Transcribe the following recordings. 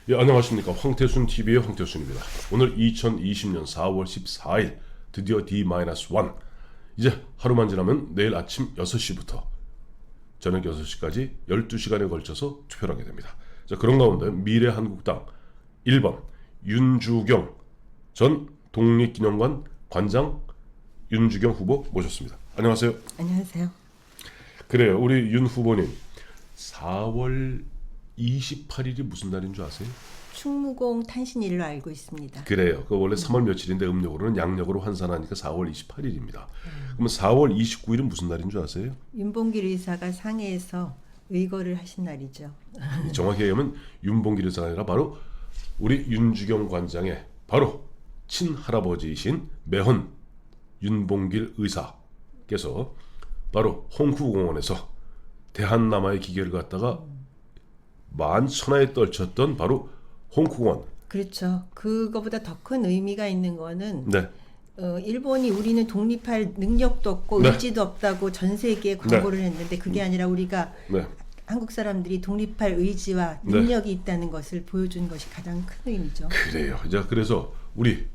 예, 안녕하십니까. 황태순 TV의 황태순입니다. 오늘 2020년 4월 14일 드디어 D-1 이제 하루만 지나면 내일 아침 6시부터 저녁 6시까지 12시간에 걸쳐서 투표를 하게 됩니다. 자, 그런 가운데 미래한국당 1번 윤주경 전 독립기념관 관장 윤주경 후보 모셨습니다. 안녕하세요. 안녕하세요. 그래요. 우리 윤 후보님 4월 28일이 무슨 날인 줄 아세요? 충무공 탄신일로 알고 있습니다. 그래요. 그 원래 3월 며칠인데 음력으로는 양력으로 환산하니까 4월 28일입니다. 그러면 4월 29일은 무슨 날인 줄 아세요? 윤봉길 의사가 상해에서 의거를 하신 날이죠. 정확히 얘기하면 윤봉길 의사가 아니라 바로 우리 윤주경 관장의 바로 친할아버지이신 매헌 윤봉길 의사께서 바로 홍후공원에서 대한남아의 기계를 갖다가 만천하에 떨쳤던 바로 홍콩원. 그렇죠. 그거보다 더 큰 의미가 있는 거는 네. 일본이 우리는 독립할 능력도 없고 네. 의지도 없다고 전 세계에 광고를 했는데 그게 아니라 우리가 네. 한국 사람들이 독립할 의지와 네. 능력이 있다는 것을 보여준 것이 가장 큰 의미죠. 그래요. 자, 그래서 우리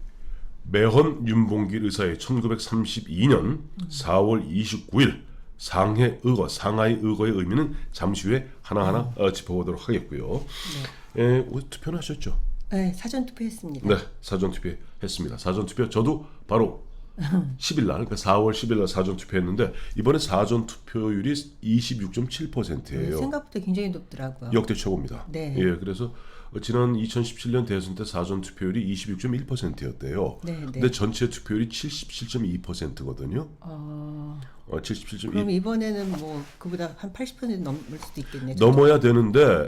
매헌 윤봉길 의사의 1932년 4월 29일 상하이 의거의 의미는 잠시 후에 하나하나 짚어보도록 하겠고요. 투표는 하셨죠? 네, 사전 투표했습니다. 네, 사전 투표했습니다. 사전 투표 저도 바로 10일 날, 그러니까 4월 10일 날 사전 투표했는데 이번에 사전 투표율이 26.7%예요. 생각보다 굉장히 높더라고요. 역대 최고입니다. 네. 예, 그래서 지난 2017년 대선 때 사전 투표율이 26.1%였대요. 네, 네. 근데 전체 투표율이 77.2%거든요. 77.2. 그럼 이번에는 뭐 그보다 한 80% 넘을 수도 있겠네요. 넘어야 되는데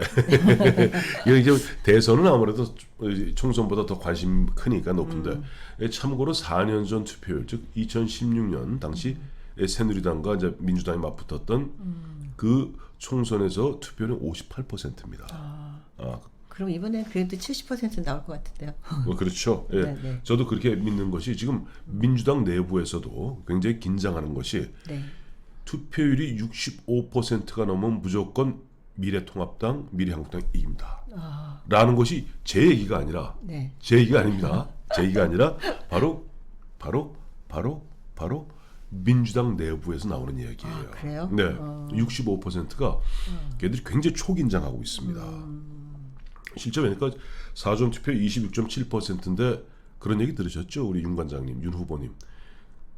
이제 대선은 아무래도 총선보다 더 관심 크니까 높은데 참고로 4년 전 투표율 즉 2016년 당시 새누리당과 이제 민주당이 맞붙었던 그 총선에서 투표율은 58%입니다. 그럼 이번엔 그래도 70% 나올 것 같은데요. 그렇죠. 예. 네, 네. 저도 그렇게 믿는 것이 지금 민주당 내부에서도 굉장히 긴장하는 것이 네. 투표율이 65%가 넘으면 무조건 미래통합당, 미래한국당이 이깁니다. 라는 것이 제 얘기가 아니라 네. 제 얘기가 아닙니다. 제 얘기가 아니라 바로 민주당 내부에서 나오는 이야기예요. 그래요? 네, 65%가 걔들이 굉장히 초긴장하고 있습니다. 실제 그러니까 사전 투표 26.7%인데 그런 얘기 들으셨죠? 우리 윤 관장님, 윤 후보님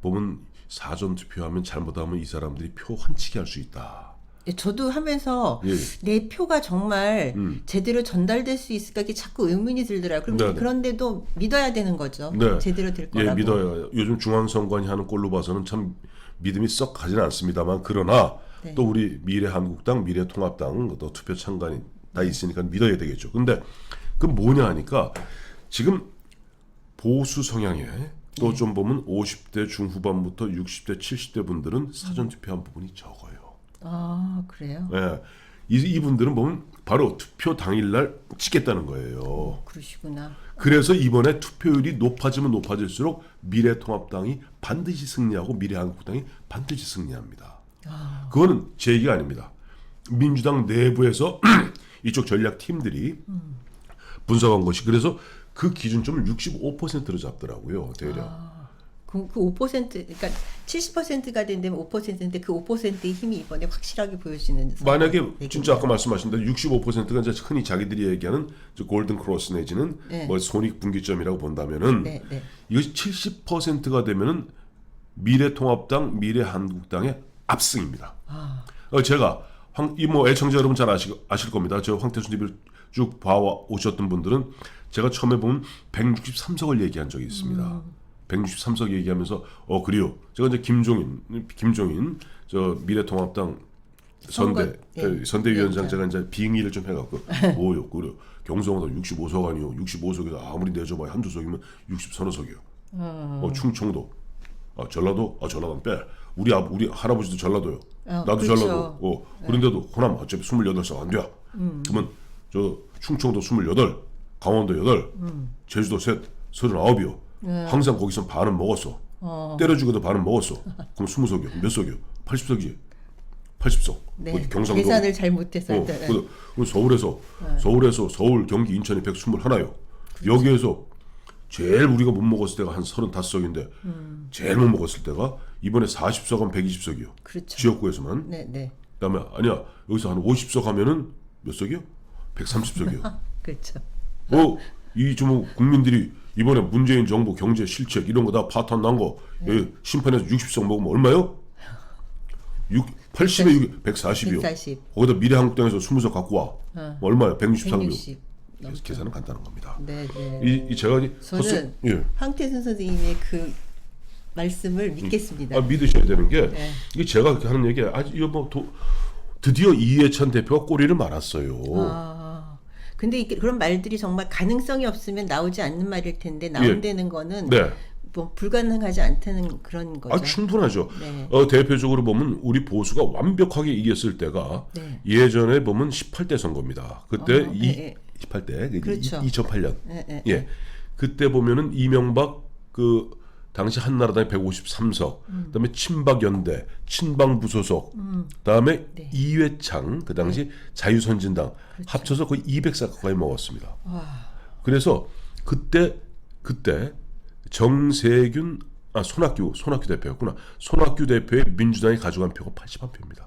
보면 사전 투표하면 잘못하면 이 사람들이 표 환치기 할 수 있다. 예, 저도 하면서 예. 내 표가 정말 제대로 전달될 수 있을까 이게 자꾸 의문이 들더라고요. 네, 네. 그런데도 믿어야 되는 거죠. 네. 제대로 될 거라고. 예, 믿어요. 요즘 중앙선관위 하는 꼴로 봐서는 참 믿음이 썩 가지는 않습니다만 그러나 네. 또 우리 미래한국당, 미래통합당 또 투표 찬관이 다 있으니까 믿어야 되겠죠. 근데 그 뭐냐 하니까 지금 보수 성향의 또 좀 보면 50대 중후반부터 60대, 70대 분들은 사전 투표한 부분이 적어요. 아, 그래요? 예. 이분들은 보면 바로 투표 당일날 찍겠다는 거예요. 그러시구나. 그래서 이번에 투표율이 높아지면 높아질수록 미래통합당이 반드시 승리하고 미래한국당이 반드시 승리합니다. 그거는 제 얘기가 아닙니다. 민주당 내부에서 이쪽 전략팀들이 분석한 것이 그래서 그 기준점을 65%로 잡더라고요. 대략. 그 5% 그러니까 70%가 된다면 5%인데 그 5%의 힘이 이번에 확실하게 보여지는 만약에 상황이 진짜 아까 말씀하신 대로 65%가 이제 흔히 자기들이 얘기하는 골든 크로스 내지는 네. 뭐 손익분기점이라고 본다면은 네, 네. 이것이 70%가 되면은 미래통합당, 미래한국당의 압승입니다. 제가 뭐 애청자 여러분 잘 아실 겁니다. 저 황태순 TV를 쭉 봐와 오셨던 분들은 제가 처음에 보면 163석을 얘기한 적이 있습니다. 163석 얘기하면서 그래요. 제가 이제 김종인 저 미래통합당 선대위원장 제가 이제 빙의를 좀 해갖고 뭐요 그래요. 경성도 65석 아니요. 65석이다. 아무리 내줘봐야 한두 석이면 60서너 석이요. 충청도 전라도는 빼. 우리 할아버지도 전라도요. 나도 그렇죠. 전라도. 그런데도 호남 어차피 28석 안 돼. 그러면 저 충청도 28, 강원도 8, 제주도 셋, 39이요. 항상 거기서 반은 먹었어. 때려주고도 반은 먹었어. 그럼 20석이요. 몇 석이요? 80석이지. 80석. 네. 뭐 경상도 계산을 잘 못해서 그리고 서울에서 서울, 경기, 인천이 121요. 여기에서 제일 우리가 못 먹었을 때가 한 35석인데 제일 못 먹었을 때가 이번에 40석은 120석이요. 그렇죠. 지역구에서만. 네, 네. 그다음에 아니야 여기서 한 50석 하면은 몇 석이요? 130석이요. 그렇죠. 이 좀 국민들이 이번에 문재인 정부 경제 실책 이런 거 다 파탄 난 거 심판에서 60석 먹으면 얼마요? 80에 140이요. 140. 거기다 미래한국당에서 20석 갖고 와. 얼마요? 163이요. 160. 그래서 계산은 간단한 겁니다. 네, 네. 이 제가 저는 황태순 선생님의 그 말씀을 믿겠습니다. 믿으셔야 되는 게 이게 제가 그렇게 하는 얘기 이거 뭐 드디어 이해찬 대표가 꼬리를 말았어요. 근데 그런 말들이 정말 가능성이 없으면 나오지 않는 말일 텐데 나온다는 거는 뭐 불가능하지 않다는 그런 거죠. 충분하죠. 네. 대표적으로 보면 우리 보수가 완벽하게 이겼을 때가 예전에 보면 18대 선거입니다. 그때 18대 그렇죠. 2008년. 그때 보면은 이명박 그 당시 한나라당이 153석, 그다음에 친박연대, 친박무소속, 그다음에 이회창 그 당시 자유선진당 합쳐서 거의 200석 가까이 먹었습니다. 그래서 그때 정세균 손학규 대표였구나. 손학규 대표의 민주당이 가져간 표가 81표입니다.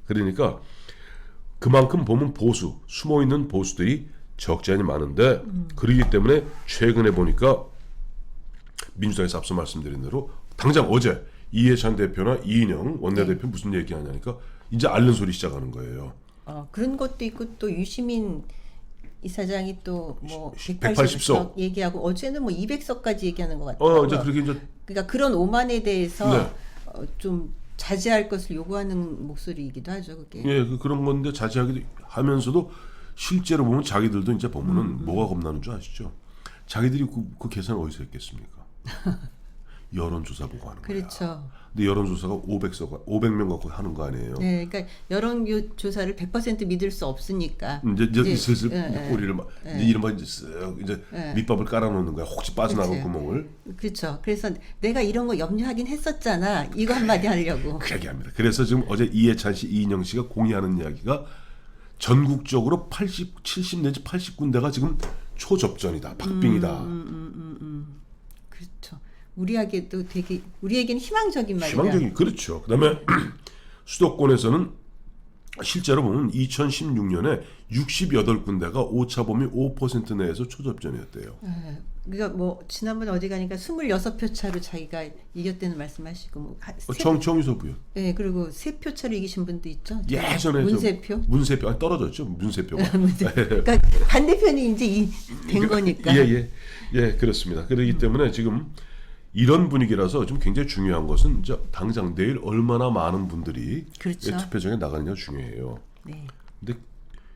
그러니까 그만큼 보면 숨어 있는 보수들이 적지 않이 많은데 그러기 때문에 최근에 보니까 민주당에서 앞서 말씀드린 대로 당장 어제 이해찬 대표나 이인영 원내대표 무슨 얘기하냐니까 이제 앓는 소리 시작하는 거예요. 그런 것도 있고 또 유시민 이사장이 또 뭐 180석 얘기하고 어제는 뭐 200석까지 얘기하는 것 같아요. 이제 그렇게 이제 그러니까 그런 오만에 대해서 좀 자제할 것을 요구하는 목소리이기도 하죠, 그게. 그런 건데 자제하기도 하면서도 실제로 보면 자기들도 이제 보면은 뭐가 겁나는 줄 아시죠? 자기들이 그 계산을 어디서 했겠습니까? 여론조사 보고 하는 거야. 그렇죠. 근데 여론조사가 500명 갖고 하는 거 아니에요? 네, 그러니까 여론조사를 100% 믿을 수 없으니까. 이제 슬슬 꼬리를 막 이른바 이제 쓱 이제 밑밥을 깔아놓는 거야. 혹시 빠져나갈 구멍을. 그렇죠. 그래서 내가 이런 거 염려하긴 했었잖아. 이거 한마디 하려고. 그 얘기합니다. 그래서 지금 어제 이해찬 씨, 이인영 씨가 공유하는 이야기가 전국적으로 70 내지 80군데가 지금 초접전이다. 박빙이다. 그렇죠. 우리에게는 희망적인 말이다. 희망적인 그렇죠. 그다음에 수도권에서는 실제로 보면 2016년에 68군데가 오차범위 5% 내에서 초접전이었대요. 그러니까 뭐 지난번 어디 가니까 26표 차로 자기가 이겼다는 말씀하시고 뭐 정유서부요. 네, 그리고 3표 차로 이기신 분도 있죠. 예전에 문세표 떨어졌죠. 문세표가. 그러니까 반대편이 이제 된 거니까. 예, 그렇습니다. 그렇기 때문에 지금 이런 분위기라서 좀 굉장히 중요한 것은 이제 당장 내일 얼마나 많은 분들이 투표장에 나가느냐 중요해요. 네. 근데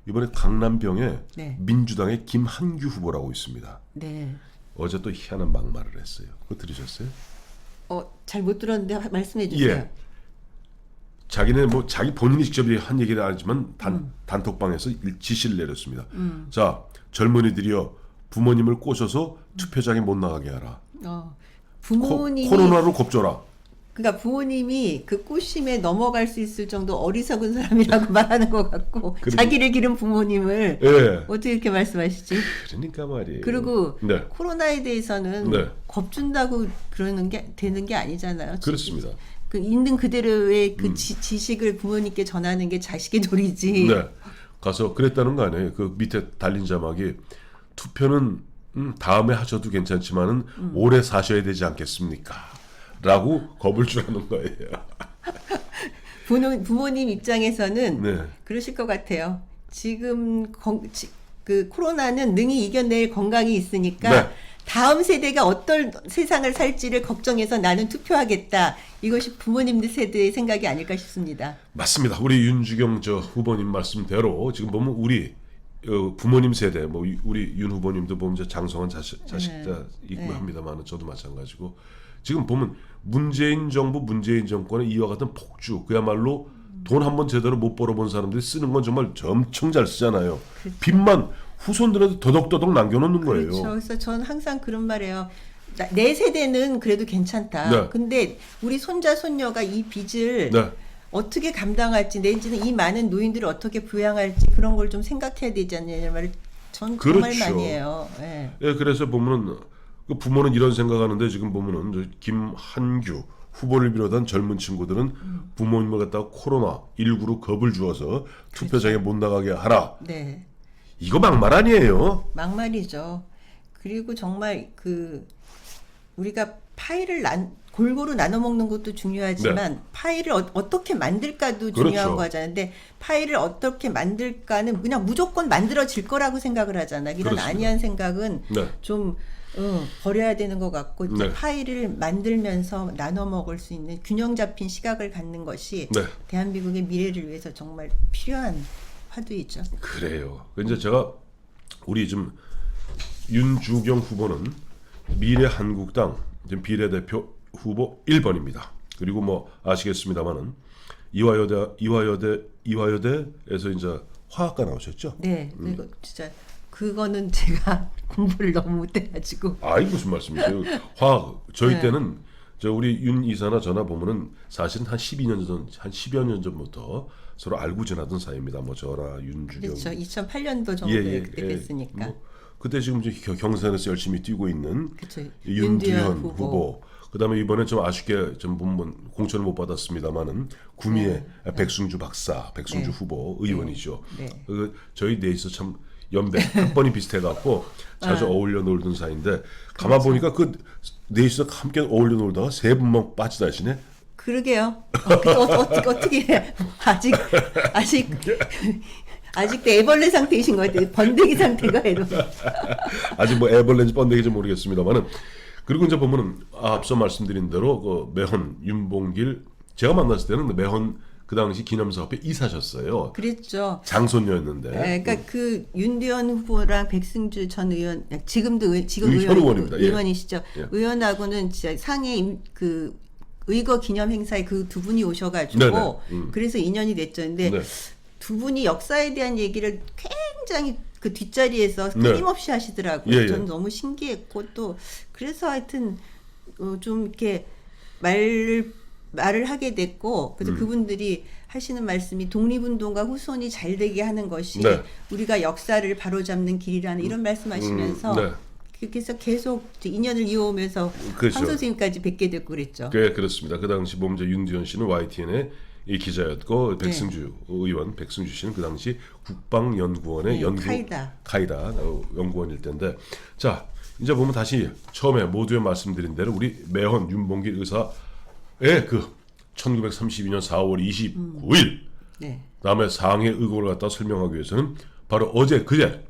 이번에 강남병에 민주당의 김한규 후보라고 있습니다. 네. 어제 또 희한한 막말을 했어요. 그거 들으셨어요? 잘 못 들었는데 말씀해 주세요. 자기는 뭐 자기 본인이 직접 한 얘기는 아니지만 단톡방에서 지시를 내렸습니다. 자, 젊은이들이여 부모님을 꼬셔서 투표장에 못 나가게 하라. 부모님이 코로나로 겁줘라. 그러니까 부모님이 그 꼬심에 넘어갈 수 있을 정도 어리석은 사람이라고 말하는 것 같고 자기를 기른 부모님을 어떻게 이렇게 말씀하시지? 그러니까 말이에요. 그리고 코로나에 대해서는 겁준다고 그러는 게 되는 게 아니잖아요. 그렇습니다. 그 있는 그대로의 그 지식을 부모님께 전하는 게 자식의 도리지. 가서 그랬다는 거 아니에요. 그 밑에 달린 자막이 투표는 다음에 하셔도 괜찮지만은 오래 사셔야 되지 않겠습니까? 라고 겁을 주라는 거예요. 부모님 입장에서는 그러실 것 같아요. 지금 그 코로나는 능히 이겨낼 건강이 있으니까 다음 세대가 어떤 세상을 살지를 걱정해서 나는 투표하겠다. 이것이 부모님들 세대의 생각이 아닐까 싶습니다. 맞습니다. 우리 윤주경 후보님 말씀대로 지금 보면 우리 부모님 세대, 뭐 우리 윤 후보님도 보면 이제 장성한 자식자 있고 합니다만 저도 마찬가지고 지금 보면 문재인 정부, 문재인 정권의 이와 같은 폭주, 그야말로 돈 한 번 제대로 못 벌어본 사람들이 쓰는 건 정말 엄청 잘 쓰잖아요. 그렇죠. 빚만 후손들한테 더덕더덕 남겨놓는 거예요. 그렇죠. 그래서 저는 항상 그런 말이에요. 내 세대는 그래도 괜찮다. 근데 우리 손자 손녀가 이 빚을 어떻게 감당할지 내지는 이 많은 노인들을 어떻게 부양할지 그런 걸 좀 생각해야 되지 않느냐 말을 전 정말 그렇죠. 많이 해요. 예. 예, 그래서 보면은 그 부모는 이런 생각하는데 지금 보면은 저 김한규 후보를 비롯한 젊은 친구들은 부모님을 갖다가 코로나 19로 겁을 주어서 투표장에 못 나가게 하라. 네. 이거 막말 아니에요? 막말이죠. 그리고 정말 그 우리가 파일을 골고루 나눠 먹는 것도 중요하지만 파일을 어떻게 만들까도 중요한 그렇죠. 거잖아요. 근데 파일을 어떻게 만들까는 그냥 무조건 만들어질 거라고 생각을 하잖아요. 이런 그렇습니다. 아니한 생각은 네. 좀 버려야 되는 것 같고 네. 파일을 만들면서 나눠 먹을 수 있는 균형 잡힌 시각을 갖는 것이 네. 대한민국의 미래를 위해서 정말 필요한 화두이죠. 그래요. 이제 제가 우리 지금 윤주경 후보는 미래한국당 지금 비례대표 후보 1번입니다. 그리고 뭐 아시겠습니다만은 이화여대에서 이제 화학과 나오셨죠? 네, 이거 진짜 그거는 제가 공부를 너무 못해가지고. 아이 무슨 말씀이세요? 화학 저희 네. 때는 저 우리 윤 이사나 저나 보면은 사실은 한 12년 전, 한 10여 년 전부터 서로 알고 지나던 사이입니다. 뭐 저나 윤주경. 그렇죠. 2008년도 정도에 그때 됐으니까. 뭐 그때 지금 이제 경선에서 열심히 뛰고 있는 그렇죠. 윤두현 후보. 그다음에 이번에 좀 아쉽게 좀 보면 공천을 못 받았습니다만은 구미의 백승주 박사, 백승주 네. 후보 의원이죠. 네. 그 저희 넷이서 참 연배 학번이 비슷해갖고 자주 어울려 놀던 사이인데 가만 보니까 그 넷이서 함께 어울려 놀다가 세 분만 빠지다시네. 그러게요. 어떻게 해? 아직도 애벌레 상태이신 것 같아요. 번데기 상태가 애도. 아직 뭐 애벌레인지 번데기인지 모르겠습니다만은 그리고 이제 보면은 앞서 말씀드린 대로 그 매헌 윤봉길 제가 만났을 때는 매헌 그 당시 기념사업회 이사셨어요. 그랬죠. 장손녀였는데. 네, 그러니까 그 윤두현 후보랑 백승주 전 의원 지금도 지금 현 의원입니다. 예. 의원이시죠. 예. 의원하고는 진짜 상해 그 의거 기념 행사에 그 두 분이 오셔가지고 네네. 그래서 인연이 됐죠. 근데 네. 두 분이 역사에 대한 얘기를 굉장히 그 뒷자리에서 끊임없이 하시더라고요. 예, 예. 저는 너무 신기했고 또 그래서 하여튼 좀 이렇게 말을 하게 됐고 그래서 그분들이 하시는 말씀이 독립운동가 후손이 잘 되게 하는 것이 네. 우리가 역사를 바로잡는 길이라는 이런 말씀하시면서 네. 그래서 계속 인연을 이어오면서 그렇죠. 황 선생님까지 뵙게 됐고 그랬죠. 네, 그렇습니다. 그 당시 보면 이제 윤두현 씨는 YTN의 이 기자였고 백승주 의원 백승주 씨는 그 당시 국방연구원의 네, 카이다 연구원일 텐데 자 이제 보면 다시 처음에 모두에 말씀드린 대로 우리 매헌 윤봉길 의사의 그 1932년 4월 29일 네. 다음에 상해 의혹을 갖다 설명하기 위해서는 바로 어제 그제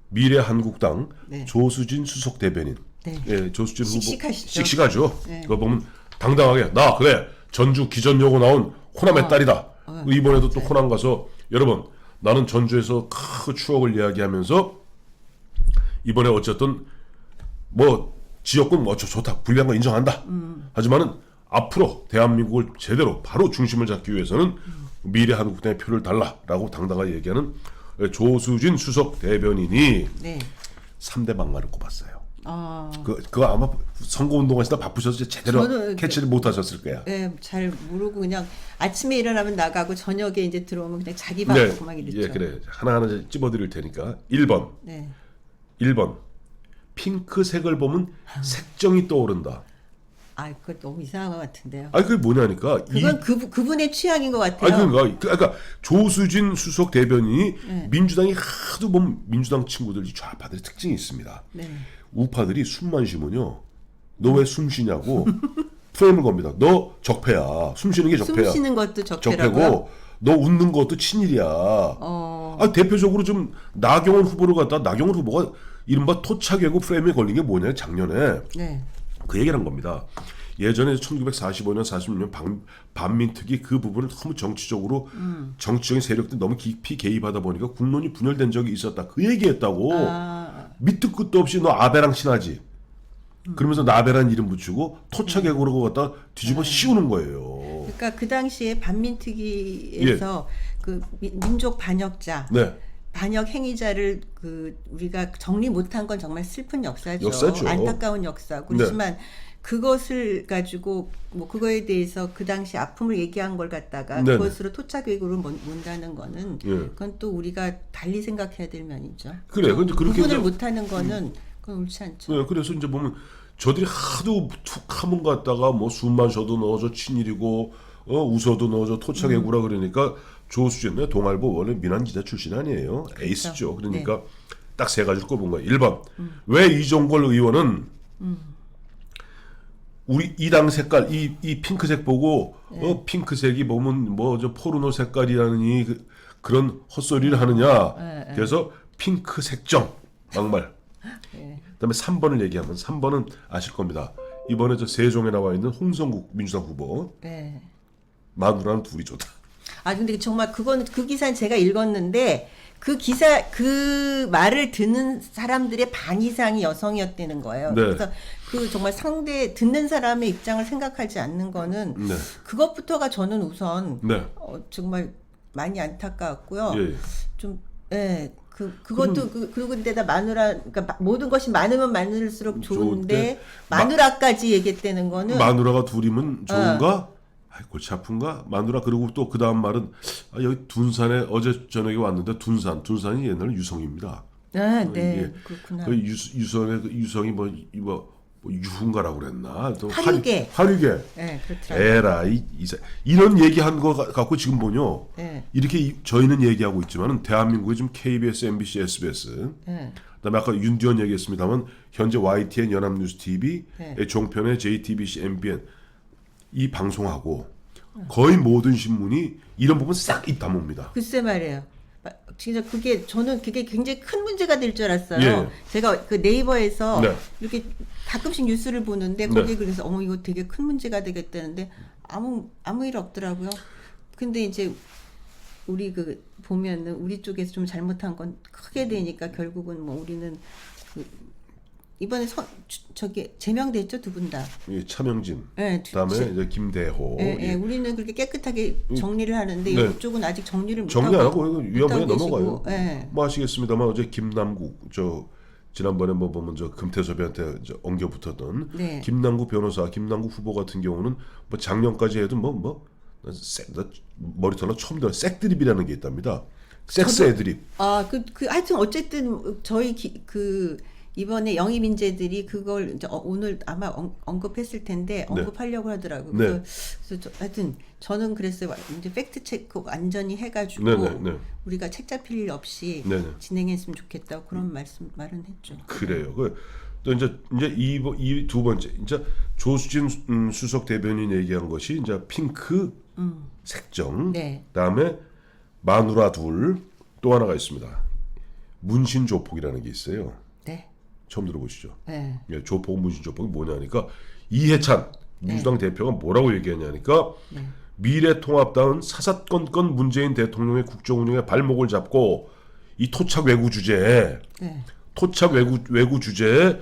미래한국당 네. 조수진 수석 대변인 네. 예, 조수진 후보 씩씩하시죠. 씩씩하죠. 네. 그거 보면 당당하게 나 그래 전주 기전여고 나온 호남의 딸이다. 이번에도 또 호남 가서 여러분 나는 전주에서 큰 추억을 이야기하면서 이번에 어쨌든 뭐 지역군 뭐 좋다 불리한 거 인정한다. 하지만은 앞으로 대한민국을 제대로 바로 중심을 잡기 위해서는 미래한국당의 표를 달라라고 당당하게 얘기하는 조수진 수석 대변인이 네. 3대 막말을 꼽았어요. 아, 그거 아마 선거운동하시다 바쁘셔서 제대로 저는 캐치를 못하셨을 거야. 네, 잘 모르고 그냥 아침에 일어나면 나가고 저녁에 이제 들어오면 그냥 자기 밥하고 막 이랬죠. 예, 그래. 하나하나 찝어드릴 테니까 1번 네. 1번 핑크색을 보면 색정이 떠오른다. 아, 그거 너무 이상한 것 같은데요. 아니 그게 뭐냐니까 그건 그분의 취향인 것 같아요. 아니 그러니까 조수진 수석 대변인이 민주당이 하도 보면 민주당 친구들 좌파들의 특징이 있습니다. 네. 우파들이 숨만 쉬면요. 너 왜 숨 쉬냐고 프레임을 겁니다. 너 적폐야. 숨 쉬는 게 적폐야. 숨 쉬는 것도 적폐라고요? 적폐고 너 웃는 것도 친일이야. 아, 대표적으로 좀 나경원 후보를 갖다 나경원 후보가 이른바 토착외고 프레임에 걸린 게 뭐냐 작년에 네. 그 얘기를 한 겁니다. 예전에 1945년 46년 반민특위 그 부분을 너무 정치적으로 정치적인 세력들이 너무 깊이 개입하다 보니까 국론이 분열된 적이 있었다. 그 얘기했다고. 밑도 끝도 없이 너 아베랑 친하지. 그러면서 나베란 이름 붙이고 토착외고라고 갖다 뒤집어 씌우는 거예요. 그러니까 그 당시에 반민특위에서 그 민족 반역자, 네. 반역 행위자를 그 우리가 정리 못한 건 정말 슬픈 역사죠. 역사죠. 안타까운 역사고 그렇지만 그것을 가지고 뭐 그거에 대해서 그 당시 아픔을 얘기한 걸 갖다가 네네. 그것으로 토착 외구를 문다는 거는 예. 그건 또 우리가 달리 생각해야 될 면이죠. 그래. 근데 그렇게 구분을 이제 못하는 거는 그건 옳지 않죠. 네, 그래서 이제 보면 저들이 하도 툭 하면 갔다가 뭐 숨만 쉬어도 넣어줘 친일이고 웃어도 넣어줘 토착애구라 그러니까 조수진 동아일보 원래 민한 기자 출신 아니에요. 에이스죠. 그러니까 딱 세 가지를 꼽은 거예요. 1번 왜 이종걸 의원은 우리 이 당 색깔 이 핑크색 보고 핑크색이 보면 뭐 저 포르노 색깔이라는 그런 헛소리를 하느냐. 그래서 핑크색정 막말. 그다음에 3번을 얘기하면 3번은 아실 겁니다. 이번에 저 세종에 나와 있는 홍성국 민주당 후보 네. 마누라는 둘이 좋다. 아 근데 정말 그거는 그 기사는 제가 읽었는데 그 기사 그 말을 듣는 사람들의 반 이상이 여성이었다는 거예요. 네. 그래서 그 정말 상대 듣는 사람의 입장을 생각하지 않는 거는 네. 그것부터가 저는 우선 네. 정말 많이 안타까웠고요. 예. 좀 예. 그것도 그리고 데다 마누라 그러니까 모든 것이 많으면 많을수록 좋은데 마누라까지 얘기했다는 거는 마누라가 둘이면 좋은가? 아이, 골치 아픈가? 마누라. 그리고 또 그 다음 말은 여기 둔산에 어제 저녁에 왔는데 둔산이 옛날 유성입니다. 네, 네. 예. 그렇구나. 그 유성이 뭐 유흥가라고 그랬나? 또 화류계. 화류계. 네, 그렇더라고요. 에라 이런 얘기한 거 갖고 지금 보뇨. 네. 이렇게 저희는 얘기하고 있지만은 대한민국에 지금 KBS, MBC, SBS. 네. 그다음에 아까 윤디원 얘기했습니다만 현재 YTN 연합뉴스 TV, 네. 종편의 JTBC, MBN 이 방송하고 거의 모든 신문이 이런 부분 싹 입 다뭅니다. 글쎄 말이에요. 진짜 저는 그게 굉장히 큰 문제가 될 줄 알았어요. 예. 제가 그 네이버에서 네. 이렇게 가끔씩 뉴스를 보는데 거기에 그래서 이거 되게 큰 문제가 되겠다는데 아무 일 없더라고요. 근데 이제 우리 보면은 우리 쪽에서 좀 잘못한 건 크게 되니까 결국은 뭐 우리는 이번에 저기 제명됐죠, 두 분 다. 차명진. 네, 그다음에 이제 김대호. 예. 우리는 그렇게 깨끗하게 정리를 하는데 네. 이쪽은 아직 정리를 정리 안 하고 이거 위험하게 넘어가요. 예. 뭐 아시겠습니다만 어제 김남국 지난번에 뭐 보면 금태섭이한테 엉겨붙었던 네. 김남국 변호사, 김남국 후보 같은 경우는 뭐 작년까지 해도 머리털로 처음 들어 색드립이라는 게 있답니다. 섹스 애드립. 하여튼 어쨌든 저희 이번에 영입 인재들이 그걸 이제 오늘 아마 언급했을 텐데 언급하려고 하더라고요. 네. 그래서 하여튼 저는 그랬어요. 이제 팩트 체크 완전히 해가지고 네. 우리가 책 잡힐 일 없이 네네. 진행했으면 좋겠다고 그런 말은 했죠. 그래요. 또 이제 이 두 번째 이제 조수진 수석 대변인 얘기한 것이 이제 핑크 색정. 네. 그다음에 마누라 둘 또 하나가 있습니다. 문신 조폭이라는 게 있어요. 네. 처음 들어보시죠? 네. 예, 조폭 문신 조폭이 뭐냐니까 이해찬 민주당 대표가 뭐라고 얘기했냐니까 미래통합당은 사사건건 문재인 대통령의 국정 운영에 발목을 잡고 이 토착 외구 주제에 토착 외구 주제에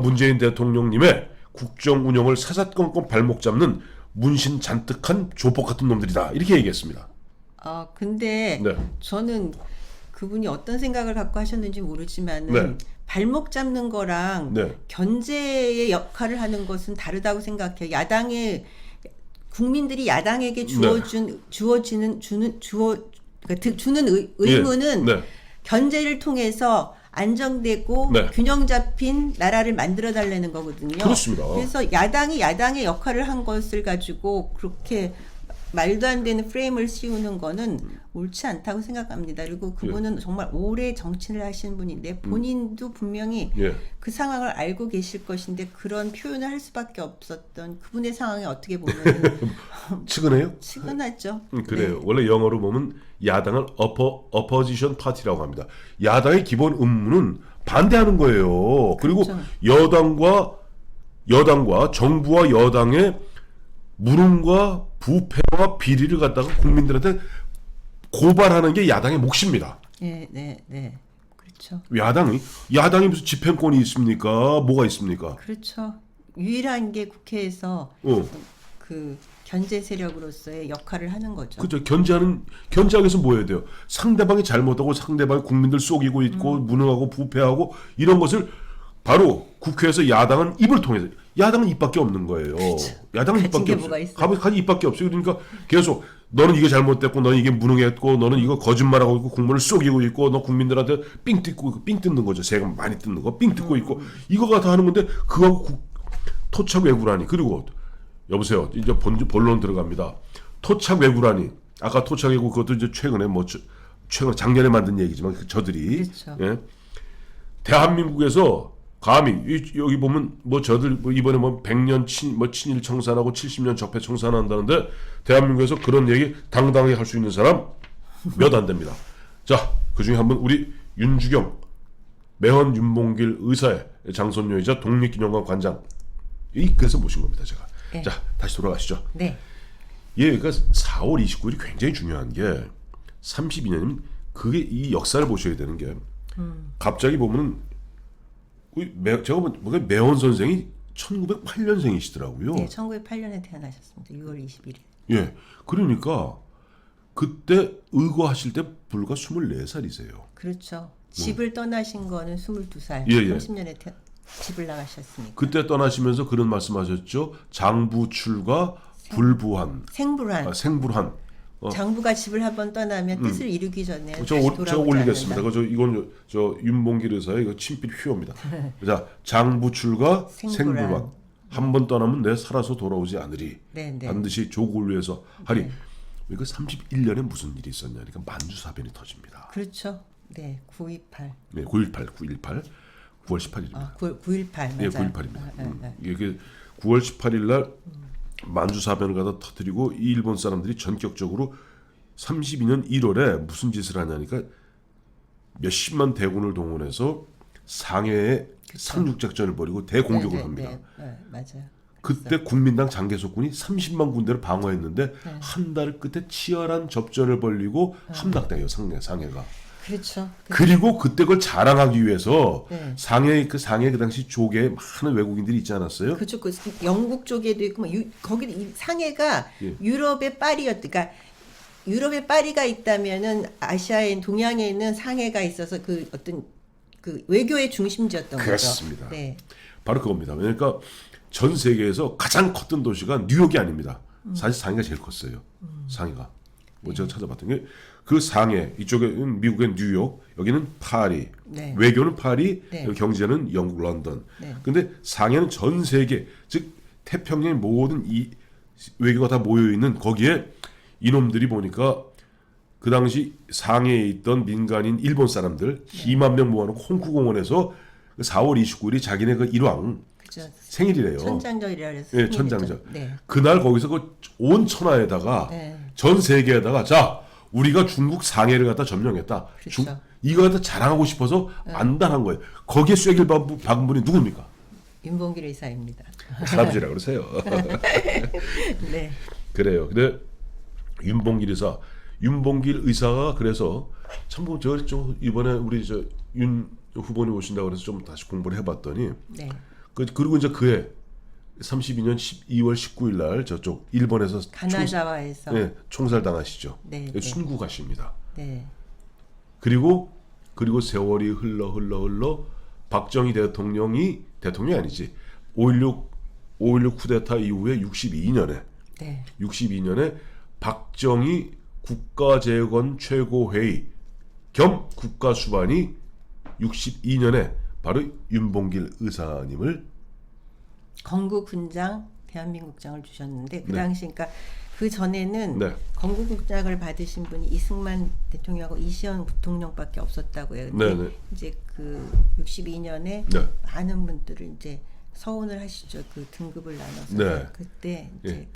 문재인 대통령님의 국정 운영을 사사건건 발목 잡는 문신 잔뜩한 조폭 같은 놈들이다 이렇게 얘기했습니다. 근데 저는 그분이 어떤 생각을 갖고 하셨는지 모르지만은 발목 잡는 거랑 견제의 역할을 하는 것은 다르다고 생각해요. 국민들이 야당에게 주는 의무는 견제를 통해서 안정되고 균형 잡힌 나라를 만들어 달라는 거거든요. 그렇습니다. 그래서 야당이 야당의 역할을 한 것을 가지고 그렇게 말도 안 되는 프레임을 씌우는 거는 옳지 않다고 생각합니다. 그리고 그분은 정말 오래 정치를 하신 분인데 본인도 분명히 그 상황을 알고 계실 것인데 그런 표현을 할 수밖에 없었던 그분의 상황이 어떻게 보면 측은해요? 측은하죠. 그래요. 원래 영어로 보면 야당을 opposition party라고 합니다. 야당의 기본 의무는 반대하는 거예요. 그리고 여당과 정부와 여당의 물음과 부패와 비리를 갖다가 국민들한테 고발하는 게 야당의 몫입니다. 네. 그렇죠. 야당이 무슨 집행권이 있습니까? 뭐가 있습니까? 그렇죠. 유일한 게 국회에서 그 견제 세력으로서의 역할을 하는 거죠. 그렇죠. 견제하기 위해서 뭐 해야 돼요? 상대방이 잘못하고 상대방이 국민들 속이고 있고 무능하고 부패하고 이런 것을 바로 국회에서 야당은 입을 통해서 야당은 입밖에 없는 거예요. 야당은 가진 게 입밖에 뭐가 없어요. 있어요? 가진 입밖에 없어요. 그러니까 계속 너는 이게 잘못됐고 너는 이게 무능했고 너는 이거 거짓말하고 있고 국민을 속이고 있고 너 국민들한테 삥 뜯고 있고 삥 뜯는 거죠. 세금 많이 뜯는 거 삥 뜯고 있고 이거가 다 하는 건데 그거 토착 외구라니. 그리고 여보세요. 이제 본론 들어갑니다. 토착 외구라니. 아까 토착 외구 그것도 이제 최근에 최근 작년에 만든 얘기지만 저들이 그렇죠. 예? 대한민국에서 감히 여기 보면 뭐 저들 뭐 이번에 뭐 100년 친일 청산하고 70년 적폐 청산한다는데 대한민국에서 그런 얘기 당당하게 할 수 있는 사람 몇 안 됩니다. 자, 그중에 한 분 우리 윤주경 매헌 윤봉길 의사의 장손녀이자 독립기념관 관장 그래서 모신 겁니다, 제가. 네. 자, 다시 돌아가시죠. 네. 그러니까 4월 29일이 굉장히 중요한 게 32년이면 그게 이 역사를 보셔야 되는 게 갑자기 보면은 제가 보니까 매헌 선생이 1908년생이시더라고요. 네, 1908년에 태어나셨습니다. 6월 21일. 예, 그러니까 그때 의거하실 때 불과 24살이세요. 그렇죠. 집을 떠나신 거는 22살. 예, 예. 30년에 집을 나가셨으니까. 그때 떠나시면서 그런 말씀하셨죠. 장부출과 불부한, 생불한. 생불한. 장부가 집을 한번 떠나면 뜻을 이루기 전에 다시 제가 돌아오지 올리겠습니다. 않는다. 이건 저 윤봉길 의사의 이거 친필 휴어입니다. 자, 장부출과 생불한. 한 번 떠나면 내 살아서 돌아오지 않으리. 네, 네. 반드시 조국을 위해서 하리. 그러니까 31년에 무슨 일이 있었냐. 그러니까 만주사변이 터집니다. 그렇죠. 네, 928. 네, 9.18, 9.18, 9월 18일입니다. 9.18 맞아요. 예, 9.18입니다. 이게 9월 18일 날 만주사변을 갖다 터뜨리고 이 일본 사람들이 전격적으로 32년 1월에 무슨 짓을 하냐니까 몇십만 대군을 동원해서 상해에 상륙작전을 벌이고 대공격을 합니다. 네, 맞아요. 그때 국민당 장개석군이 30만 군대를 방어했는데 한 달 끝에 치열한 접전을 벌이고 함락돼요. 상해가. 그렇죠. 그리고 그때 그걸 자랑하기 위해서 네. 상해 그 당시 조계에 많은 외국인들이 있지 않았어요? 그쪽 그 영국 쪽에도 있고 뭐 거기 이 상해가 예. 유럽의 파리였으니까 유럽의 파리가 있다면은 아시아에 동양에는 상해가 있어서 그 어떤 그 외교의 중심지였던 그렇습니다. 거죠. 네. 바로 그겁니다. 그러니까 전 세계에서 가장 컸던 도시가 뉴욕이 아닙니다. 사실 상해가 제일 컸어요. 상해가. 뭐 제가 찾아봤던 게 그 상해 이쪽에는 미국의 뉴욕, 여기는 파리. 네. 외교는 파리, 네. 경제는 영국 런던. 네. 근데 상해는 전 세계 즉 태평양의 모든 이 외교가 다 모여 있는 거기에 이놈들이 보니까 그 당시 상해에 있던 민간인 일본 사람들 2만 명 모아놓고 홍쿠공원에서 4월 29일이 자기네 그 일왕 그죠. 생일이래요. 천장절이라 그래서 예, 천장절. 네. 그날 거기서 그 온 천하에다가 네. 전 세계에다가 자 우리가 중국 상해를 갖다 점령했다. 그렇죠. 이거 갖다 자랑하고 싶어서 안달한 거예요. 거기에 쐐기를 박은 분이 누굽니까? 윤봉길 의사입니다. 할아버지라 그러세요. 네. 그래요. 근데 윤봉길 의사가 그래서 참 저 이번에 우리 저 윤 후보님 오신다고 그래서 좀 다시 공부를 해봤더니 네. 그리고 이제 그해 32년 2월 19일 날 저쪽 일본에서 가나자와에서 총살당하시죠. 네, 네. 순구 가십니다. 네. 그리고 세월이 흘러 박정희 대통령이 아니지 5.16 쿠데타 이후에 62년에 네. 62년에 박정희 국가재건 최고회의 겸 국가수반이 62년에 바로 윤봉길 의사님을 건국훈장 대한민국장을 주셨는데 그 네. 당시 그러니까 그 전에는 네. 건국훈장을 받으신 분이 이승만 대통령하고 이시연 부통령밖에 없었다고요. 근데 네, 네. 이제 그 62년에 네. 많은 분들을 이제 서운을 하시죠. 그 등급을 나눠서 네. 그때 이제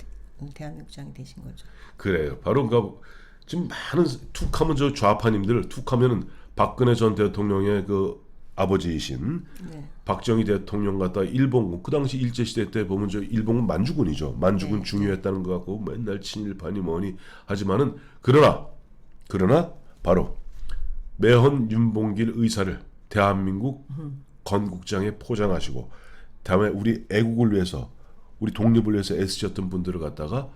대한민국장이 되신 거죠. 그래요. 바로 그러니까 지금 많은 툭하면 저 좌파님들 툭하면은 박근혜 전 대통령의 그 아버지이신 네. 박정희 대통령 갖다 일본군 그 당시 일제 시대 때 보면 저 일본군 만주군이죠. 만주군 네. 중요했다는 것 같고 맨날 친일파니 뭐니 하지만은 그러나 바로 매헌 윤봉길 의사를 대한민국 건국장에 포장하시고 다음에 우리 애국을 위해서 우리 독립을 위해서 애쓰셨던 분들을 갖다가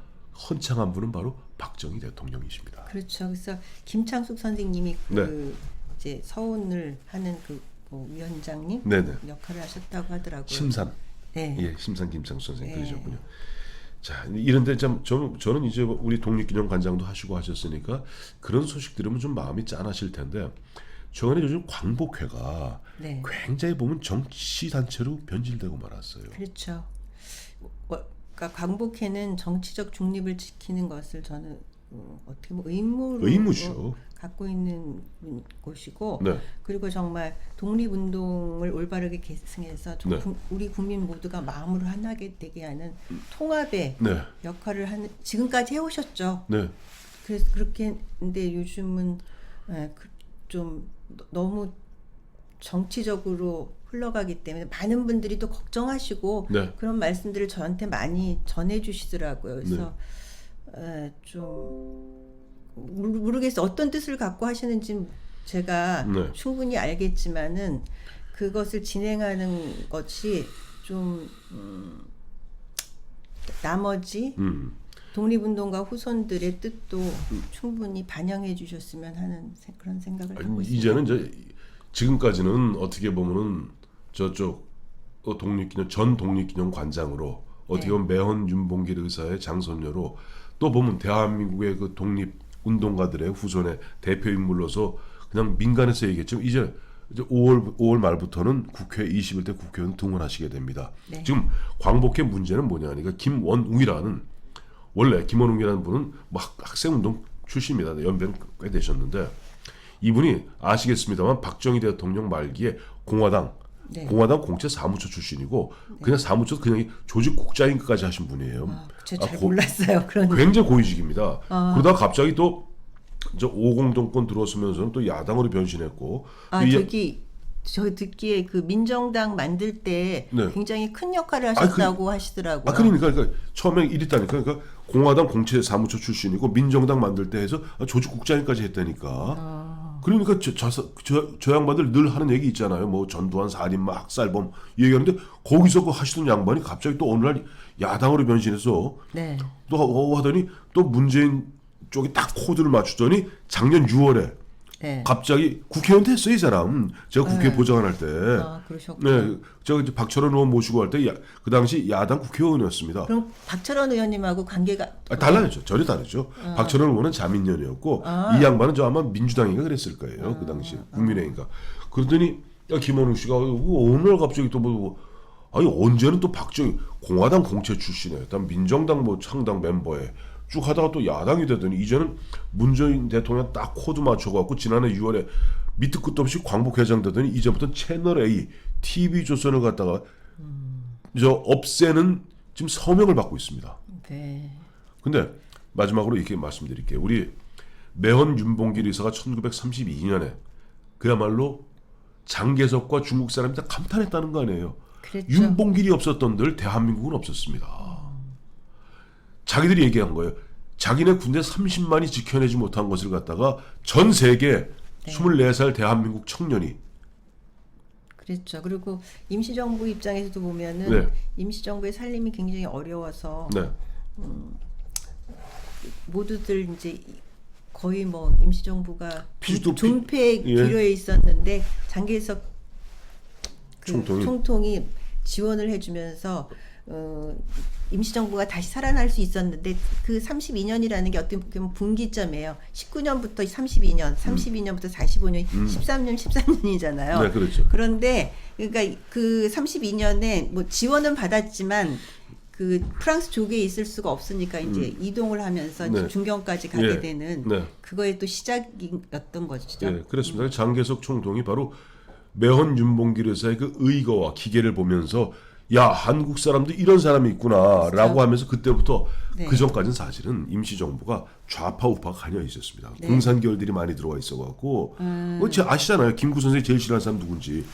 헌창한 분은 바로 박정희 대통령이십니다. 그렇죠. 그래서 김창숙 선생님이 그 네. 이제 서운을 하는 그 뭐 위원장님 네네. 역할을 하셨다고 하더라고요. 심산. 네. 예, 심상 김창수 선생님 네. 그러셨군요. 자, 이런데 저는 이제 우리 독립기념 관장도 하시고 하셨으니까 그런 소식 들으면 좀 마음이 짠하실 텐데 최근에 요즘 광복회가 네. 굉장히 보면 정치 단체로 변질되고 말았어요. 그렇죠. 그러니까 광복회는 정치적 중립을 지키는 것을 저는 어떻게 보면 의무죠. 갖고 있는 곳이고 네. 그리고 정말 독립운동을 올바르게 계승해서 네. 우리 국민 모두가 마음으로 하나게 되게 하는 통합의 네. 역할을 하는 지금까지 해오셨죠. 네. 그래서 그렇게 근데 요즘은 좀 너무 정치적으로 흘러가기 때문에 많은 분들이 또 걱정하시고 네. 그런 말씀들을 저한테 많이 전해주시더라고요. 그래서 좀 모르겠어 어떤 뜻을 갖고 하시는지 제가 네. 충분히 알겠지만은 그것을 진행하는 것이 좀 나머지 독립운동가 후손들의 뜻도 충분히 반영해 주셨으면 하는 그런 생각을 하고 있습니다. 이제는 이제 지금까지는 어떻게 보면은 저쪽 전 독립기념 관장으로 어떻게 보면 매헌 윤봉길 의사의 장손녀로 또 보면 대한민국의 그 독립 운동가들의 후손의 대표 인물로서 그냥 민간에서 얘기했죠. 이제 5월 말부터는 국회 21대 국회의원 등원하시게 됩니다. 네. 지금 광복회 문제는 뭐냐니까 김원웅이라는 원래 김원웅이라는 분은 뭐 학생운동 출신입니다. 연배는 꽤 되셨는데 이분이 아시겠습니다만 박정희 대통령 말기에 공화당 공채 사무처 출신이고 그냥 사무처 그냥 조직국장인까지 하신 분이에요. 제가 잘 몰랐어요. 그런 굉장히 고위직입니다. 그러다가 갑자기 또 저 5공 정권 들어서면서는 또 야당으로 변신했고 저 듣기에 그 민정당 만들 때 네. 굉장히 큰 역할을 하셨다고 하시더라고요. 그러니까 처음에 이랬다니까. 그러니까 공화당 공채 사무처 출신이고 민정당 만들 때 해서 조직국장까지 했다니까. 그러니까 저 양반들 늘 하는 얘기 있잖아요. 뭐 전두환 살인마 학살범 얘기하는데 거기서 그 하시던 양반이 갑자기 또 어느 날 야당으로 변신해서 네. 또 하더니 또 문재인 쪽이 딱 코드를 맞추더니 작년 6월에 네. 갑자기 국회의원 됐어요, 이 사람. 제가 국회 보좌관 할 때. 그러셨구나. 네, 제가 이제 박철원 의원 모시고 할 때 그 당시 야당 국회의원이었습니다. 그럼 박철원 의원님하고 관계가 달라요. 전혀 다르죠. 박철원 의원은 자민련이었고 이 양반은 저 아마 민주당인가 그랬을 거예요. 그 당시 국민의힘인가. 그러더니 김원웅 씨가 어느 날 갑자기 또 뭐 아니 언제는 또 박정희 공화당 공채 출신에 민정당 뭐 창당 멤버에 쭉 하다가 또 야당이 되더니 이제는 문재인 대통령 딱 코드 맞춰갖고 지난해 6월에 밑도 끝도 없이 광복회장 되더니 이제부터 채널A, TV조선을 갖다가 저 없애는 지금 서명을 받고 있습니다. 네. 근데 마지막으로 이렇게 말씀드릴게요. 우리 매헌 윤봉길 의사가 1932년에 그야말로 장개석과 중국 사람이 다 감탄했다는 거 아니에요. 그랬죠. 윤봉길이 없었던 들 대한민국은 없었습니다. 자기들이 얘기한 거예요. 자기네 군대 30만이 지켜내지 못한 것을 갖다가 전 세계 24살 대한민국 청년이 그랬죠. 그리고 임시정부 입장에서도 보면은 임시정부의 살림이 굉장히 어려워서 모두들 이제 거의 뭐 임시정부가 존폐 기로에 있었는데 장개석 총통이 지원을 해주면서 임시정부가 다시 살아날 수 있었는데 그 32년이라는 게 어떻게 보면 분기점이에요. 19년부터 32년, 32년부터 45년, 13년, 13년이잖아요. 네, 그렇죠. 그런데 그러니까 그 32년에 뭐 지원은 받았지만 그 프랑스 조계에 있을 수가 없으니까 이제 이동을 하면서 이제 중경까지 가게 되는 그거의 또 시작이었던 거죠. 네, 그렇습니다. 장개석 총통이 바로 매헌 윤봉길 의사의 그 의거와 기계를 보면서 야 한국 사람도 이런 사람이 있구나라고 하면서 그때부터 그 전까지는 사실은 임시정부가 좌파 우파가 갈려 있었습니다. 공산계열들이 많이 들어와 있어갖고 아시잖아요. 김구 선생이 제일 싫어하는 사람 누군지.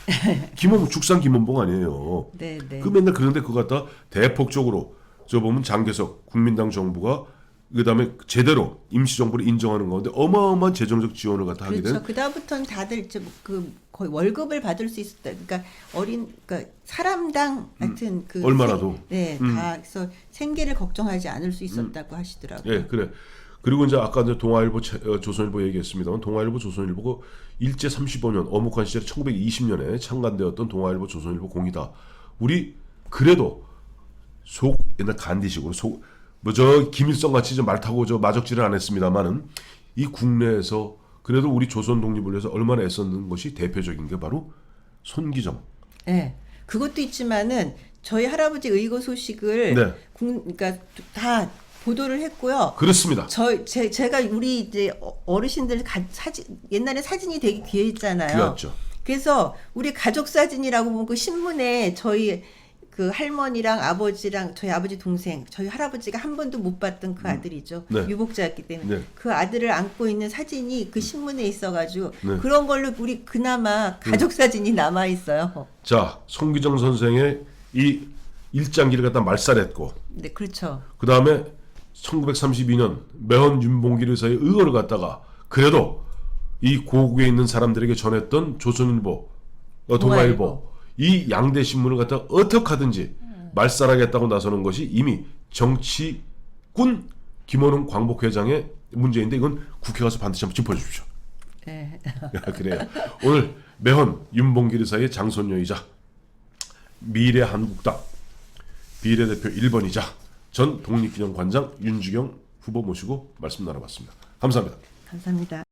죽산 김원봉 아니에요. 그 맨날 그런데 그거 갖다 대폭적으로 저 보면 장개석 국민당 정부가 그다음에 제대로 임시정부를 인정하는 가운데 어마어마한 재정적 지원을 갖다 하게 된. 그 다음부터는 다들 그 거의 월급을 받을 수 있었다. 그러니까 그러니까 사람당 하여튼 그 얼마라도 다 그래서 생계를 걱정하지 않을 수 있었다고 하시더라고요. 네, 그래. 그리고 이제 아까 이제 동아일보, 조선일보 얘기했습니다만 동아일보, 조선일보가 일제 35년 어묵한 시절에 1920년에 창간되었던 동아일보, 조선일보 공이다. 우리 그래도 속 옛날 간디식으로 저 김일성 같이 말 타고 저 마적질은 안 했습니다만은 이 국내에서 그래도 우리 조선 독립을 위해서 얼마나 애썼는 것이 대표적인 게 바로 손기정. 네. 그것도 있지만은 저희 할아버지 의거 소식을 네. 그러니까 다 보도를 했고요. 그렇습니다. 제가 우리 이제 어르신들 옛날에 사진이 되게 귀했잖아요. 귀했죠. 그래서 우리 가족 사진이라고 보면 그 신문에 저희 그 할머니랑 아버지랑 저희 아버지 동생, 저희 할아버지가 한 번도 못 봤던 그 아들이죠. 네. 유복자였기 때문에 네. 그 아들을 안고 있는 사진이 그 신문에 있어가지고 네. 그런 걸로 우리 그나마 가족 사진이 남아 있어요. 자, 손기정 선생의 이 일장기를 갖다 말살했고, 네, 그렇죠. 그 다음에 1932년 매헌 윤봉길 의사의 의거를 갖다가 그래도 이 고국에 있는 사람들에게 전했던 조선일보, 동아일보 이 양대 신문을 갖다가 어떻게 하든지 말살하겠다고 나서는 것이 이미 정치꾼 김원웅 광복회장의 문제인데 이건 국회 가서 반드시 한번 짚어주십시오. 네. 그래요. 오늘 매헌 윤봉길 의사의 장손녀이자 미래한국당 비례대표 1번이자 전 독립기념관장 윤주경 후보 모시고 말씀 나눠봤습니다. 감사합니다. 감사합니다.